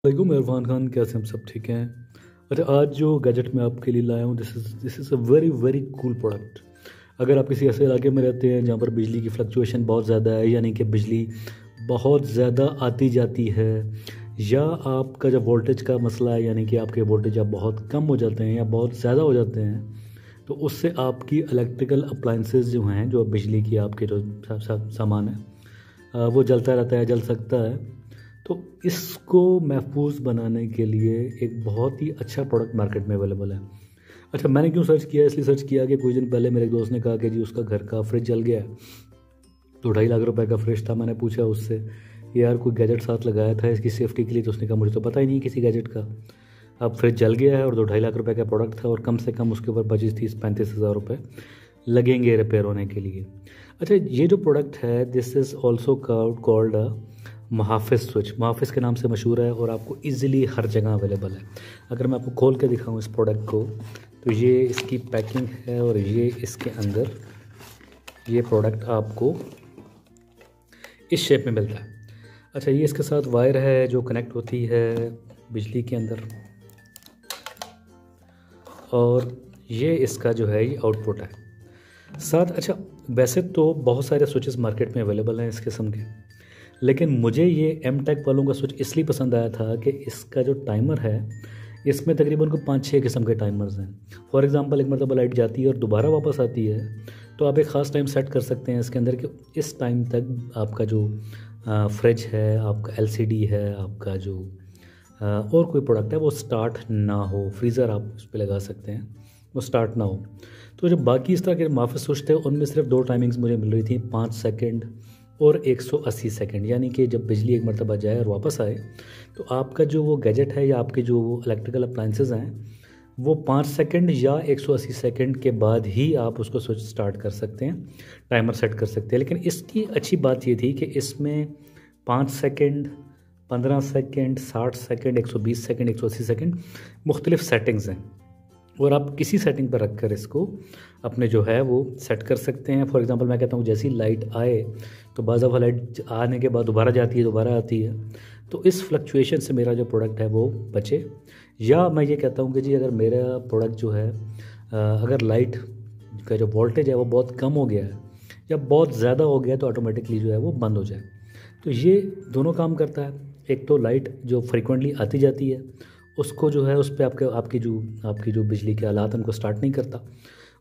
वालेकुम इरफान खान, कैसे हम सब ठीक हैं। अच्छा, आज जो गैजेट मैं आपके लिए लाया हूँ this is a very very cool product. अगर आप किसी ऐसे इलाके में रहते हैं जहाँ पर बिजली की फ्लक्चुएशन बहुत ज़्यादा है, यानी कि बिजली बहुत ज़्यादा आती जाती है, या आपका जब वोल्टेज का मसला है, यानी कि आपके वोल्टेज आप बहुत कम हो जाते हैं या बहुत ज़्यादा हो जाते हैं, तो उससे आपकी इलेक्ट्रिकल अप्लाइंसेस जो हैं, जो बिजली की आपके जो सामान है, वो जलता रहता है, जल सकता है। तो इसको महफूज बनाने के लिए एक बहुत ही अच्छा प्रोडक्ट मार्केट में अवेलेबल है। अच्छा, मैंने क्यों सर्च किया? इसलिए सर्च किया कि कुछ दिन पहले मेरे एक दोस्त ने कहा कि जी उसका घर का फ्रिज जल गया है। तो 2.5 लाख रुपए का फ्रिज था। मैंने पूछा उससे कि यार कोई गैजेट साथ लगाया था इसकी सेफ्टी के लिए? तो उसने कहा मुझे तो पता ही नहीं किसी गैजेट का। अब फ्रिज जल गया है और 2-2.5 लाख रुपए का प्रोडक्ट था, और कम से कम उसके ऊपर 25-30-35 हज़ार रुपये लगेंगे रिपेयर होने के लिए। अच्छा, ये जो प्रोडक्ट है this is also called Muhafiz switch. Muhafiz के नाम से मशहूर है और आपको इजीली हर जगह अवेलेबल है। अगर मैं आपको खोल के दिखाऊं इस प्रोडक्ट को, तो ये इसकी पैकिंग है और ये इसके अंदर ये प्रोडक्ट आपको इस शेप में मिलता है। अच्छा, ये इसके साथ वायर है जो कनेक्ट होती है बिजली के अंदर, और ये इसका जो है ये आउटपुट है साथ। अच्छा, वैसे तो बहुत सारे स्विचेस मार्केट में अवेलेबल हैं इस किस्म के, लेकिन मुझे ये एम टेक वालों का स्विच इसलिए पसंद आया था कि इसका जो टाइमर है इसमें तकरीबन को 5-6 किस्म के टाइमर्स हैं। फॉर एग्जांपल, एक मरतबा लाइट जाती है और दोबारा वापस आती है, तो आप एक ख़ास टाइम सेट कर सकते हैं इसके अंदर कि इस टाइम तक आपका जो फ्रिज है, आपका एलसीडी है, आपका जो और कोई प्रोडक्ट है वो स्टार्ट ना हो। फ्रीज़र आप उस पर लगा सकते हैं, वो स्टार्ट ना हो। तो जो बाकी इस तरह के मुहाफ़िज़ स्विच थे उनमें सिर्फ 2 टाइमिंग्स मुझे मिल रही थी, 5 सेकंड और 180 सेकंड। यानी कि जब बिजली एक मरतबा जाए और वापस आए, तो आपका जो वो गैजेट है या आपके जो इलेक्ट्रिकल अप्लाइंसेस हैं वो 5 सेकंड या 180 सेकंड के बाद ही आप उसको स्विच स्टार्ट कर सकते हैं, टाइमर सेट कर सकते हैं। लेकिन इसकी अच्छी बात ये थी कि इसमें 5 second, 15 second, 60 second, 120 second, 180 second मुख्तलिफ सेटिंग्स हैं, और आप किसी सेटिंग पर रखकर इसको अपने जो है वो सेट कर सकते हैं। फॉर एग्जांपल, मैं कहता हूँ जैसी लाइट आए तो बाज़ दफ़ा लाइट आने के बाद दोबारा जाती है, दोबारा आती है, तो इस फ्लक्चुएशन से मेरा जो प्रोडक्ट है वो बचे। या मैं ये कहता हूँ कि जी अगर मेरा प्रोडक्ट जो है अगर लाइट का जो वोल्टेज है वो बहुत कम हो गया है या बहुत ज़्यादा हो गया है, तो ऑटोमेटिकली जो है वो बंद हो जाए। तो ये दोनों काम करता है। एक तो लाइट जो फ्रिक्वेंटली आती जाती है उसको जो है उस पर आपकी जो बिजली के आलात उनको स्टार्ट नहीं करता।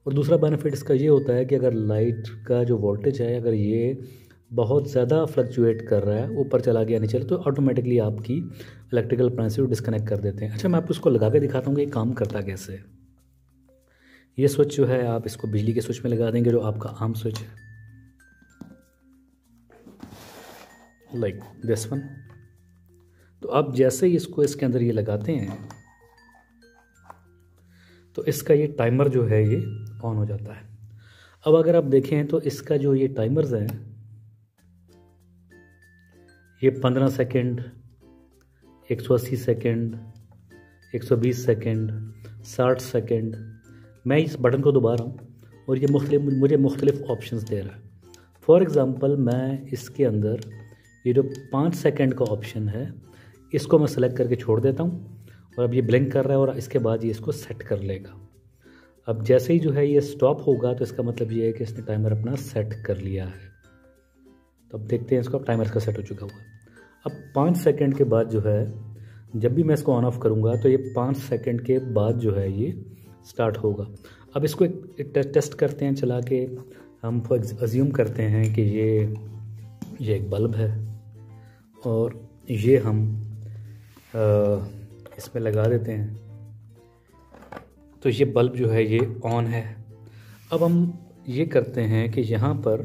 और दूसरा बेनिफिट इसका ये होता है कि अगर लाइट का जो वोल्टेज है अगर ये बहुत ज़्यादा फ्लक्चुएट कर रहा है, ऊपर चला गया नीचे, तो ऑटोमेटिकली आपकी इलेक्ट्रिकल अप्लायंस को डिस्कनेक्ट कर देते हैं। अच्छा, मैं आपको इसको लगा के दिखाता हूँ कि ये काम करता कैसे है। ये स्विच जो है आप इसको बिजली के स्विच में लगा देंगे, जो आपका आम स्विच है, लाइक दिस वन। तो आप जैसे ही इसको इसके अंदर ये लगाते हैं तो इसका ये टाइमर जो है ये ऑन हो जाता है। अब अगर आप देखें तो इसका जो ये टाइमर्स हैं ये 15 सेकंड, 180 सेकंड, 120 सेकंड, 60 सेकंड। मैं इस बटन को दबा रहा हूँ और ये मुझे मुख्तलिफ ऑप्शंस दे रहा है। फॉर एग्ज़ाम्पल, मैं इसके अंदर ये जो 5 सेकंड का ऑप्शन है इसको मैं सेलेक्ट करके छोड़ देता हूँ, और अब ये ब्लिंक कर रहा है और इसके बाद ये इसको सेट कर लेगा। अब जैसे ही जो है ये स्टॉप होगा तो इसका मतलब ये है कि इसने टाइमर अपना सेट कर लिया है। तो अब देखते हैं इसको, टाइमर इसका सेट हो चुका हुआ है। अब 5 सेकंड के बाद जो है जब भी मैं इसको ऑन ऑफ करूँगा तो ये 5 सेकंड के बाद जो है ये स्टार्ट होगा। अब इसको एक टेस्ट करते हैं चला के। हम अज्यूम करते हैं कि ये एक बल्ब है और ये हम इसमें लगा देते हैं, तो ये बल्ब जो है ये ऑन है। अब हम ये करते हैं कि यहाँ पर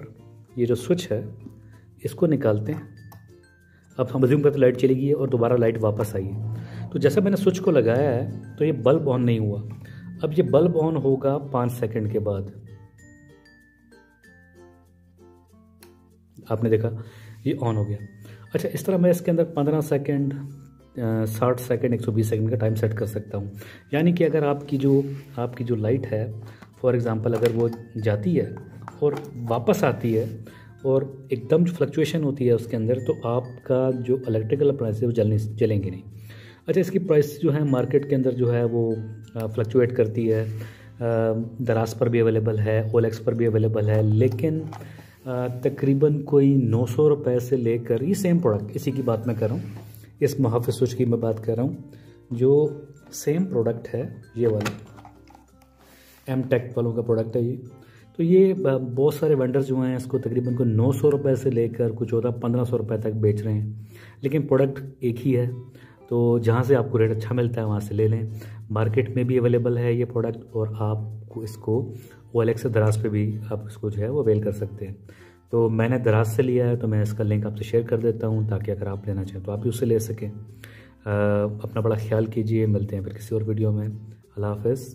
ये जो स्विच है इसको निकालते हैं। अब हम अज्यूम करते लाइट चली गई है और दोबारा लाइट वापस आई है। तो जैसे मैंने स्विच को लगाया है तो ये बल्ब ऑन नहीं हुआ। अब ये बल्ब ऑन होगा 5 सेकंड के बाद। आपने देखा ये ऑन हो गया। अच्छा, इस तरह मैं इसके अंदर 15 सेकंड, 60 सेकंड, 120 सेकंड का टाइम सेट कर सकता हूँ। यानी कि अगर आपकी जो लाइट है, फॉर एग्ज़ाम्पल अगर वो जाती है और वापस आती है और एकदम जो फ्लक्चुएशन होती है उसके अंदर, तो आपका जो इलेक्ट्रिकल अप्लायंस है वो जलेंगे नहीं। अच्छा, इसकी प्राइस जो है मार्केट के अंदर जो है वो फ्लक्चुएट करती है। दराज पर भी अवेलेबल है, OLX पर भी अवेलेबल है, लेकिन तकरीबन कोई 900 रुपये से लेकर, ये सेम प्रोडक्ट, इसी की बात मैं कर रहा हूँ, इस मुहाफिज स्विच की मैं बात कर रहा हूँ, जो सेम प्रोडक्ट है ये वाला एम टेक वालों का प्रोडक्ट है ये। तो ये बहुत सारे वेंडर्स जो हैं इसको तकरीबन को 900 रुपये से लेकर कुछ 1400-1500 रुपये तक बेच रहे हैं, लेकिन प्रोडक्ट एक ही है। तो जहाँ से आपको रेट अच्छा मिलता है वहाँ से ले लें। मार्केट में भी अवेलेबल है ये प्रोडक्ट, और आपको इसको OLX से दराज पे भी आप इसको जो है वो अवेल कर सकते हैं। तो मैंने दराज से लिया है, तो मैं इसका लिंक आपसे शेयर कर देता हूँ, ताकि अगर आप लेना चाहें तो आप भी उससे ले सकें। अपना बड़ा ख्याल कीजिए, मिलते हैं फिर किसी और वीडियो में। अल्लाह हाफ़िज़।